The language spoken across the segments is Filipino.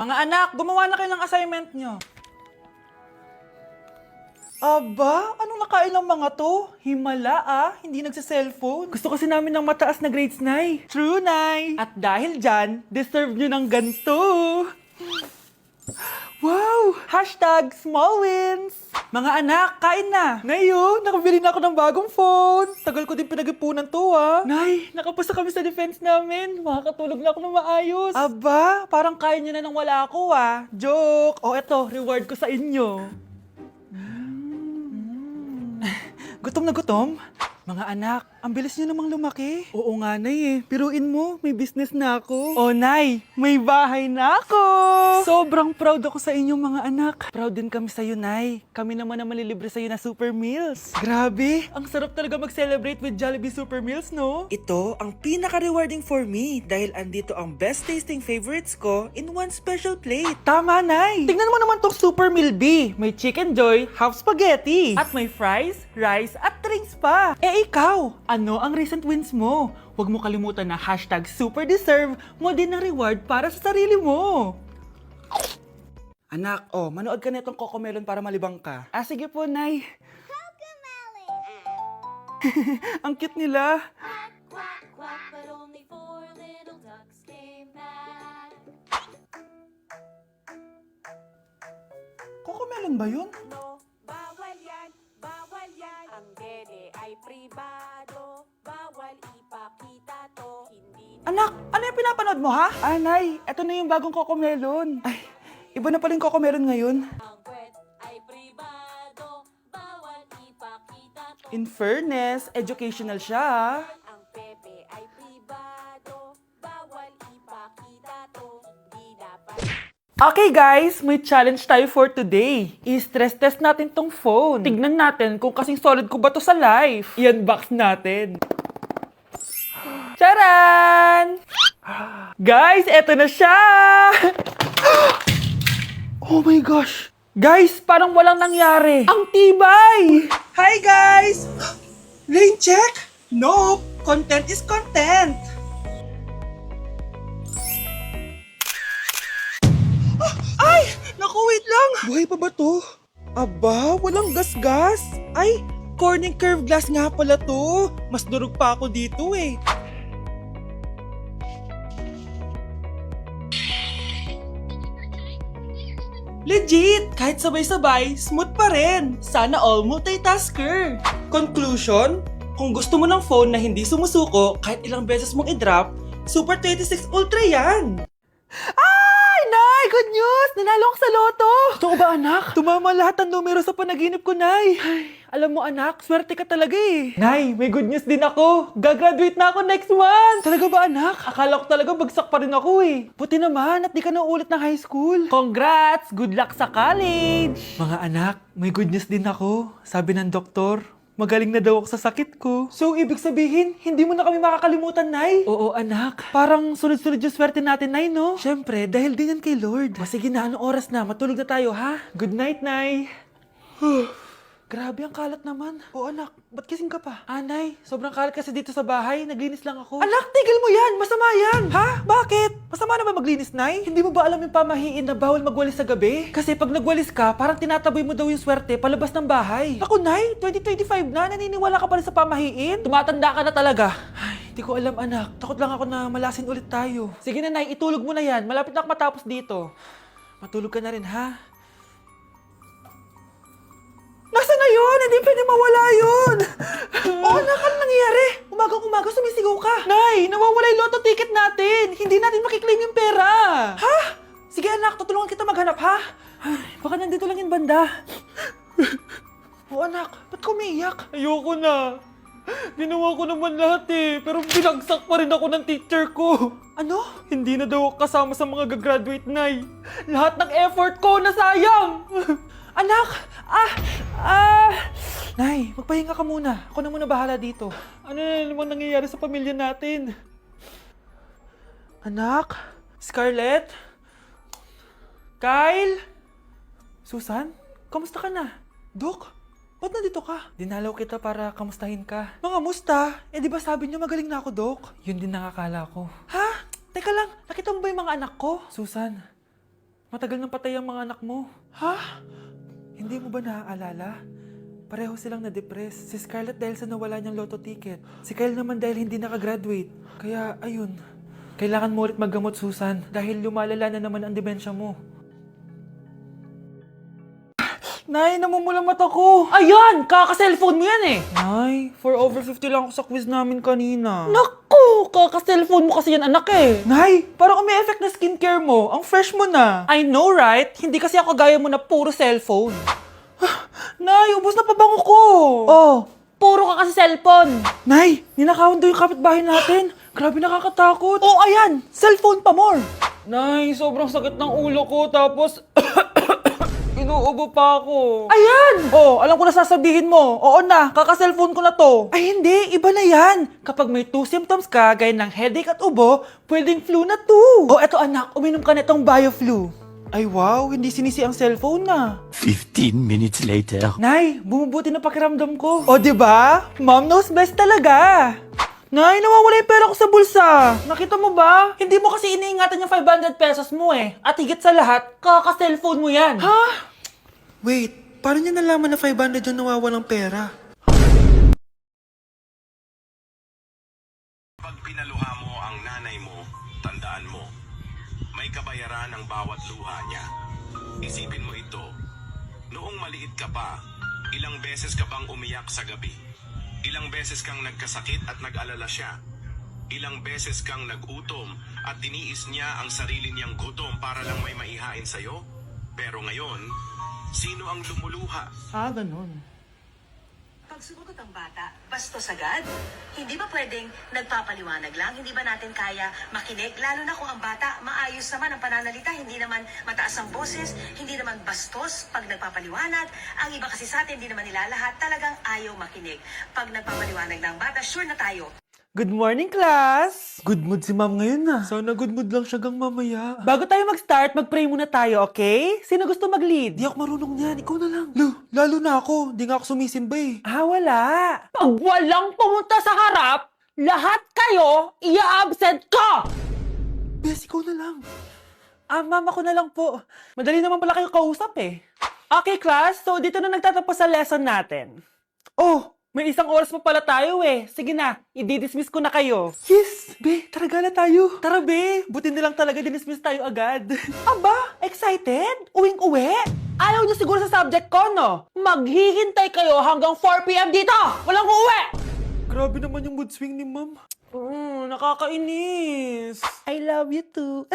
Mga anak, gumawa na kayo ng assignment nyo. Aba, anong nakain ng mga to? Himala hindi nagsa-cellphone. Gusto kasi namin ng mataas na grades, Nay. True, Nay. At dahil dyan, deserve nyo ng ganito. Wow! Hashtag small wins! Mga anak, kain na! Nay, nakabili na ako ng bagong phone! Tagal ko din pinag-ipunan to, Nay, nakapasa kami sa defense namin. Makakatulog na ako ng maayos. Aba, parang kaya nyo na nang wala ako, Joke! O eto, reward ko sa inyo. Gutom na gutom? Mga anak, ang bilis nyo namang lumaki. Oo nga, Nay Piruin mo, may business na ako. Oh, Nay, may bahay na ako! Sobrang proud ako sa inyo, mga anak. Proud din kami sa'yo, Nay. Kami naman na malilibre sa'yo na Super Meals. Grabe, ang sarap talaga mag-celebrate with Jollibee Super Meals, no? Ito ang pinaka-rewarding for me dahil andito ang best tasting favorites ko in one special plate. Tama, Nay! Tingnan mo naman tong Super Meal B. May Chicken Joy, half spaghetti. At may fries, rice, at drinks pa. Ikaw, ano ang recent wins mo? Huwag mo kalimutan na hashtag superdeserve mo din ng reward para sa sarili mo. Anak, manood ka na itong Cocomelon para malibang ka. Sige po, Nay. Ang cute nila. Quack, quack, quack, but only four little ducks came back. Cocomelon ba yun? No, bawal yan, bawal yan. Ang dede ay pribado, bawal ipakita to. Hindi na Anak, ano yung pinapanood mo, ha? Nay, eto na yung bagong Cocomelon. Ay, iba na pala yung Cocomelon ngayon. ang kwet ay pribado, bawal ipakita to. In fairness, educational siya, Ang pepe ay pribado, bawal ipakita to. Hindi dapat. Okay guys, may challenge tayo for today. I-stress test natin tong phone. Tignan natin kung kasing solid ko ba to sa life. I-unbox natin. Charan! Guys, eto na siya! Oh my gosh! Guys, parang walang nangyari. Ang tibay! Hi guys! Lane check? Nope! Content is content! Ay! Naku, wait lang! Buhay pa ba to? Aba, walang gas-gas. Ay, corning curved glass nga pala to. Mas durog pa ako dito eh. Legit! Kahit sabay-sabay, smooth pa rin. Sana all multitasker. Conclusion? Kung gusto mo ng phone na hindi sumusuko kahit ilang beses mong i-drop, Super 26 Ultra yan! Ay, Nay! Good news! Nanalo ako sa loto! Totoo ba, anak? Tumama lahat ng numero sa panaginip ko, Nay. Ay, alam mo, anak, swerte ka talaga eh. Nay, may good news din ako. Gagraduate na ako next month. Talaga ba, anak? Akala ko talaga bagsak pa rin ako eh. Buti naman at di ka na ulit ng high school. Congrats! Good luck sa college! Mga anak, may good news din ako. Sabi ng doktor, magaling na daw ako sa sakit ko. So, ibig sabihin, hindi mo na kami makakalimutan, Nay? Oo, anak. Parang sunod-sunod yung swerte natin, Nay, no? Siyempre, dahil din yan kay Lord. Sige na, anong oras na? Matulog na tayo, ha? Good night, Nay. Grabe, ang kalat naman. Anak, ba't kising ka pa? Nay, sobrang kalat kasi dito sa bahay. Naglinis lang ako. Anak, tigil mo yan! Masama yan! Ha? Bakit? Masama na ba maglinis, Nay? Hindi mo ba alam yung pamahiin na bawal magwalis sa gabi? Kasi pag nagwalis ka, parang tinataboy mo daw yung swerte palabas ng bahay. Ako, Nay, 2025 na, naniniwala ka pa rin sa pamahiin? Tumatanda ka na talaga. Ay, hindi ko alam, anak. Takot lang ako na malasin ulit tayo. Sige na, Nay, itulog mo na yan. Malapit na ako matapos dito. Matulog ka na rin, ha? Nasaan na yun? Hindi pwede mawala yun! Anak, ano nangyayari? Umagang-umaga sumisigaw ka. Nay, nawawala yung lotto ticket natin. Hindi natin makiklaim yung pera. Ha? Sige anak, tutulungan kita maghanap, ha? Ay, baka nandito lang yung banda. Anak, ba't ka umiiyak? Ayoko na. Ginawa ko naman lahat eh, pero binagsak pa rin ako ng teacher ko. Ano? Hindi na daw ako kasama sa mga gagraduate, Nay. Lahat ng effort ko nasayang. Anak! Nay, magpahinga ka muna. Ako na muna bahala dito. Ano na naman nangyayari sa pamilya natin? Anak? Scarlett? Kyle? Susan? Kamusta ka na? Dok? Ba't nandito ka? Dinalaw kita para kamustahin ka. Mga musta? Di ba sabi niyo magaling na ako, Dok? Yun din nakakala ko. Ha? Teka lang, nakita mo ba yung mga anak ko? Susan, Matagal nang patay ang mga anak mo. Ha? Hindi mo ba naaalala? Pareho silang na-depress. Si Scarlett dahil sa nawala niyang lotto ticket. Si Kyle naman dahil hindi nakagraduate. Kaya, ayun. Kailangan mo ulit maggamot, Susan. Dahil lumalala na naman ang demensya mo. Nay, namumulang mata ko. Ayan! Kaka-cellphone mo yan eh! Nay, for over 50 lang ako sa quiz namin kanina. Naku! Kaka-cellphone mo kasi yan anak eh! Nay, parang may effect na skincare mo. Ang fresh mo na. I know, right? Hindi kasi ako gaya mo na puro cellphone. Nay, ubos na pabango ko. Oh, puro ka kasi cellphone. Nay, ninakawan daw yung kapitbahay natin. Grabe nakakatakot. Oh, ayan! Cellphone pa more! Nay, sobrang sakit ng ulo ko. Tapos, inuubo pa ako. Ayan! Oh, alam ko na sasabihin mo. Oo na, kaka-cellphone ko na to. Ay hindi, iba na yan. Kapag may 2 symptoms ka, gaya ng headache at ubo, pwedeng flu na 2. Oh, eto anak, uminom ka nitong BioFlu. Ay wow, hindi sinisi ang cellphone na. 15 minutes later. Nay, bumubuti na pakiramdam ko. O, di ba? Mom knows best talaga. Nay, nawawala yung pera ko sa bulsa. Nakita mo ba? Hindi mo kasi iniingatan yung 500 pesos mo eh. At higit sa lahat, kaka-cellphone mo yan. Ha? Wait, paano niya nalaman na 500 yung nawawalang pera? Pag pinaluha mo ang nanay mo, tandaan mo, may kabayaran ang bawat luha niya. Isipin mo ito, noong maliit ka pa, ilang beses ka bang umiyak sa gabi? Ilang beses kang nagkasakit at nag-alala siya? Ilang beses kang nagutom at tiniis niya ang sarili niyang gutom para lang may maihain sa'yo? Pero ngayon, sino ang lumuluha? Ah, ganun. Pag sumagot ang bata, bastos agad? Hindi ba pwedeng nagpapaliwanag lang? Hindi ba natin kaya makinig? Lalo na kung ang bata, maayos naman ang pananalita, hindi naman mataas ang boses, hindi naman bastos pag nagpapaliwanag. Ang iba kasi sa atin, hindi naman nila lahat talagang ayaw makinig. Pag nagpapaliwanag na ang bata, sure na tayo. Good morning, class! Good mood si ma'am ngayon na. Sana good mood lang siya gang mamaya. Bago tayo mag-start, mag-pray muna tayo, okay? Sino gusto mag-lead? Di ako marunong niyan, ikaw na lang. Lalo na ako, di nga ako sumisimba eh. Ah, wala. Pag walang pumunta sa harap, lahat kayo, ia-absent ko! Bes, ikaw na lang. Ah, mama ko na lang po. Madali naman pala kayo kausap eh. Okay, class. So, dito na nagtatapos sa lesson natin. Oh, may 1 oras pa pala tayo eh. Sige na, i-dismiss ko na kayo. Yes, be, tara gala tayo. Tara be, buti nilang talaga dinismiss tayo agad. Aba, excited? Uwing-uwi? Ayaw niyo siguro sa subject ko, no? Maghihintay kayo hanggang 4 p.m. dito! Walang uuwi! Grabe naman yung mood swing ni ma'am. Nakakainis. I love you too.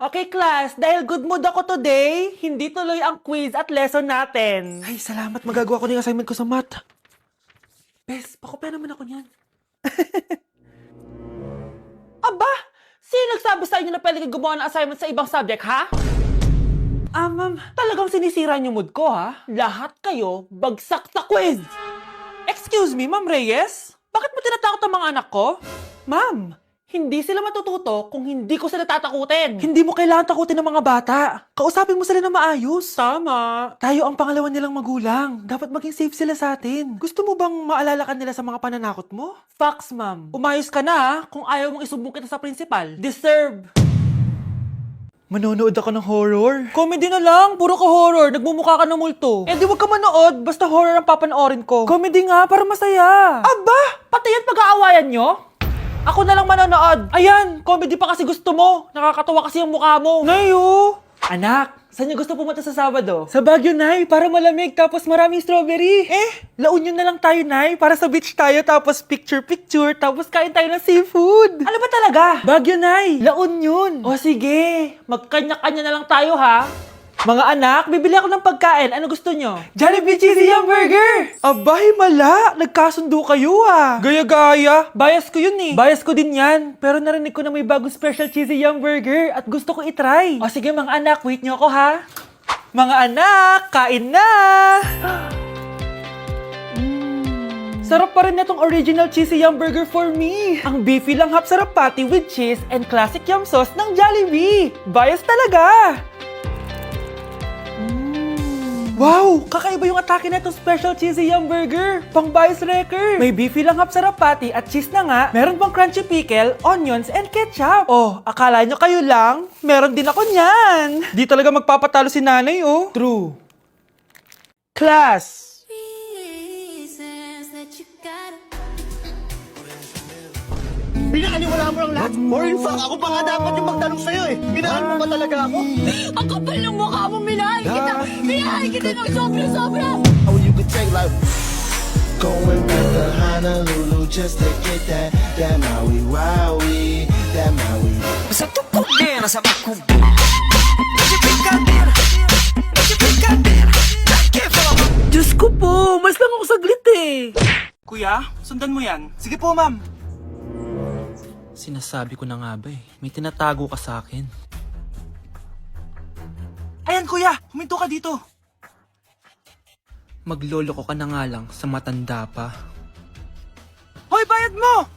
Okay, class. Dahil good mood ako today, hindi tuloy ang quiz at lesson natin. Ay, salamat, magagawa ko na yung assignment ko sa math. Bes, pakopya naman ako niyan. Aba, sino nagsabi sa inyo na pwede kayo gumawa ng assignment sa ibang subject, ha? Ma'am. Talagang sinisira niyo mood ko, ha? Lahat kayo bagsak sa quiz! Excuse me, Ma'am Reyes? Bakit mo tinatakot ang mga anak ko? Ma'am, hindi sila matututo kung hindi ko sila tatakutin. Hindi mo kailangan takutin ng mga bata. Kausapin mo sila na maayos. Tama. Tayo ang pangalawa nilang magulang. Dapat maging safe sila sa atin. Gusto mo bang maalala ka nila sa mga pananakot mo? Facts, ma'am. Umayos ka na, ha? Kung ayaw mong isumbong kita sa principal. Deserve. Manonood ako ng horror. Comedy na lang, puro ka horror. Nagmumukha ka ng multo. Eh di wag ka manood, basta horror ang papanoorin ko. Comedy nga, para masaya. Aba, pati yan pag-aawayan nyo? Ako na lang manonood. Ayan, comedy pa kasi gusto mo. Nakakatawa kasi yung mukha mo. Nayo! Anak, saan niyo gusto pumunta sa Sabado? Sa Baguio, Nay, para malamig tapos maraming strawberry. La Union na lang tayo, Nay, para sa beach tayo tapos picture-picture tapos kain tayo ng seafood. Ano ba talaga? Baguio, Nay, La Union. O sige, magkanya-kanya na lang tayo ha. Mga anak, bibili ako ng pagkain. Ano gusto nyo? Jollibee Cheesy Yum Burger! Abay, mala! Nagkasundo kayo ah! Gaya-gaya! Bias ko yun eh. Bias ko din yan, pero narinig ko na may bagong special Cheesy Yum Burger at gusto ko itry. O sige mga anak, wait nyo ako ha. Mga anak, kain na! Sarap pa rin itong original Cheesy Yum Burger for me. Ang beefy lang hap sarap patty with cheese and classic yum sauce ng Jollibee. Bias talaga! Wow! Kakaiba yung atake na itong special cheesy yum burger. Pang bias wrecker. May beefy lang sarap patty at cheese na nga. Meron pang crunchy pickle, onions, and ketchup. Oh, akala nyo kayo lang? Meron din ako niyan. Di talaga magpapatalo si nanay, oh. True. Class! Pinakaniwala mo lang lahat. Or in fact, ako pa nga dapat yung magtanong sa'yo eh. Minahal mo ba talaga ako? Ang kapal ng mukha mo, minahay kita! Minahay kita ng sobra-sobra! How you could take like going back to Honolulu just to get that Maui Wowie, that Maui. Sa tupok din, sa makubig. Diyos ko po, mas lang ako saglit eh. Kuya, sundan mo yan. Sige po, ma'am. Sinasabi ko na nga ba eh, may tinatago ka sa akin. Ayan, kuya, huminto ka dito. Magloloko ka na nga lang sa matanda pa. Hoy, bayad mo!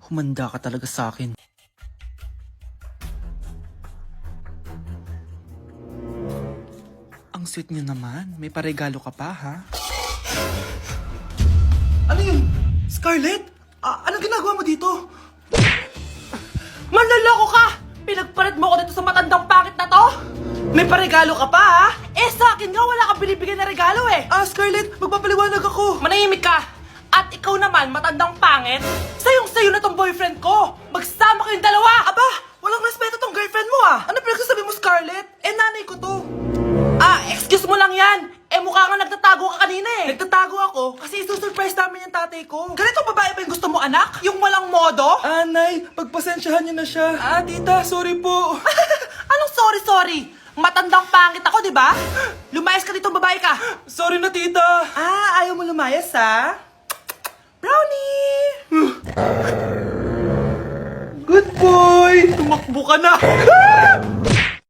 Humanda ka talaga sa akin. Ang sweet niyo naman, may paregalo ka pa ha? Ano yun? Scarlett? Anong ginagawa mo dito? Manloloko ka! Pinagpalit mo ko dito sa matandang pangit na to? May paregalo ka pa, ha? Eh, sa akin nga, wala kang binibigyan na regalo, eh. Scarlett, magpapaliwanag ako. Manahimik ka. At ikaw naman, matandang pangit, sayong-sayo na tong boyfriend ko. Magsama kayong dalawa. Aba, walang respeto tong girlfriend mo, ah. Ano pinagsasabi mo, Scarlett? Eh, nanay ko to. Excuse mo lang yan. Eh, mukha nga nagtatago ka kanina eh. Nagtatago ako kasi isusurprise namin yung tatay ko. Ganito babae ba yung gusto mo, anak? Yung walang modo? Nay, pagpasensyahan niyo na siya. Tita, sorry po. Anong sorry? Matandang pangit ako, di ba? Lumayas ka dito, babae ka. Sorry na, tita. Ayaw mo lumayas, ha? Brownie! Good boy! Tumakbo ka na.